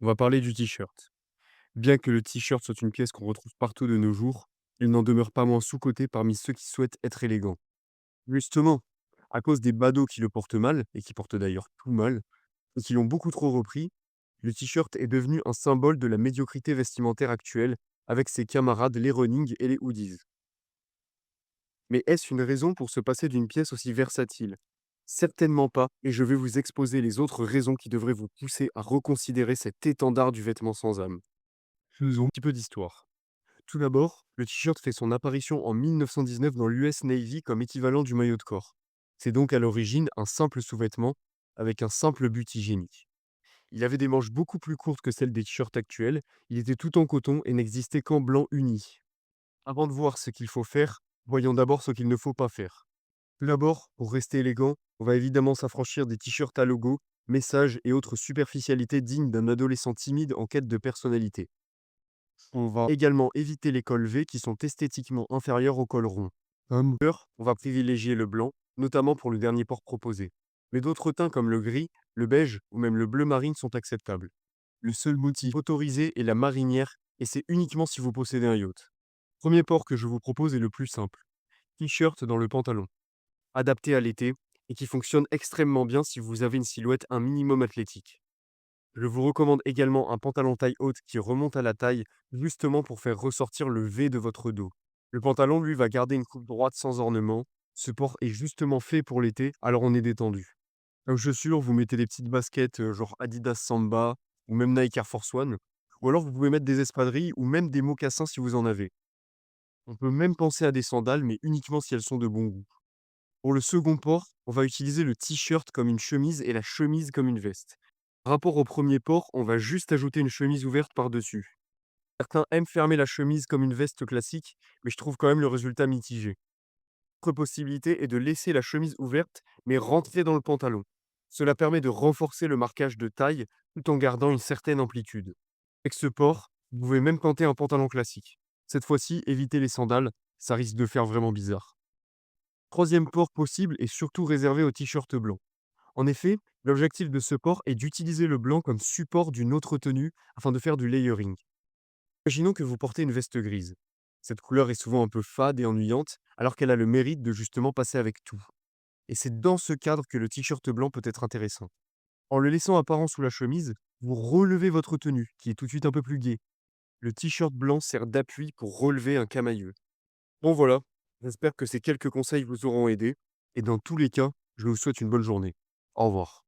On va parler du t-shirt. Bien que le t-shirt soit une pièce qu'on retrouve partout de nos jours, il n'en demeure pas moins sous-coté parmi ceux qui souhaitent être élégants. Justement, à cause des badauds qui le portent mal, et qui portent d'ailleurs tout mal, et qui l'ont beaucoup trop repris, le t-shirt est devenu un symbole de la médiocrité vestimentaire actuelle avec ses camarades les running et les hoodies. Mais est-ce une raison pour se passer d'une pièce aussi versatile? Certainement pas, et je vais vous exposer les autres raisons qui devraient vous pousser à reconsidérer cet étendard du vêtement sans âme. Faisons un petit peu d'histoire. Tout d'abord, le t-shirt fait son apparition en 1919 dans l'US Navy comme équivalent du maillot de corps. C'est donc à l'origine un simple sous-vêtement avec un simple but hygiénique. Il avait des manches beaucoup plus courtes que celles des t-shirts actuels, il était tout en coton et n'existait qu'en blanc uni. Avant de voir ce qu'il faut faire, voyons d'abord ce qu'il ne faut pas faire. Tout d'abord, pour rester élégant, on va évidemment s'affranchir des t-shirts à logo, messages et autres superficialités dignes d'un adolescent timide en quête de personnalité. On va également éviter les cols V qui sont esthétiquement inférieurs aux cols ronds. Couleur, on va privilégier le blanc, notamment pour le dernier port proposé. Mais d'autres teints comme le gris, le beige ou même le bleu marine sont acceptables. Le seul motif autorisé est la marinière et c'est uniquement si vous possédez un yacht. Premier port que je vous propose est le plus simple. T-shirt dans le pantalon. Adapté à l'été et qui fonctionne extrêmement bien si vous avez une silhouette un minimum athlétique. Je vous recommande également un pantalon taille haute qui remonte à la taille, justement pour faire ressortir le V de votre dos. Le pantalon, lui, va garder une coupe droite sans ornement. Ce port est justement fait pour l'été, alors on est détendu. Comme chaussures, vous mettez des petites baskets genre Adidas Samba ou même Nike Air Force One. Ou alors vous pouvez mettre des espadrilles ou même des mocassins si vous en avez. On peut même penser à des sandales, mais uniquement si elles sont de bon goût. Pour le second port, on va utiliser le t-shirt comme une chemise et la chemise comme une veste. Par rapport au premier port, on va juste ajouter une chemise ouverte par-dessus. Certains aiment fermer la chemise comme une veste classique, mais je trouve quand même le résultat mitigé. Autre possibilité est de laisser la chemise ouverte, mais rentrer dans le pantalon. Cela permet de renforcer le marquage de taille tout en gardant une certaine amplitude. Avec ce port, vous pouvez même tenter un pantalon classique. Cette fois-ci, évitez les sandales, ça risque de faire vraiment bizarre. Troisième port possible est surtout réservé au t-shirt blanc. En effet, l'objectif de ce port est d'utiliser le blanc comme support d'une autre tenue afin de faire du layering. Imaginons que vous portez une veste grise. Cette couleur est souvent un peu fade et ennuyante, alors qu'elle a le mérite de justement passer avec tout. Et c'est dans ce cadre que le t-shirt blanc peut être intéressant. En le laissant apparent sous la chemise, vous relevez votre tenue, qui est tout de suite un peu plus gaie. Le t-shirt blanc sert d'appui pour relever un camailleux. Bon voilà, j'espère que ces quelques conseils vous auront aidé, et dans tous les cas, je vous souhaite une bonne journée. Au revoir.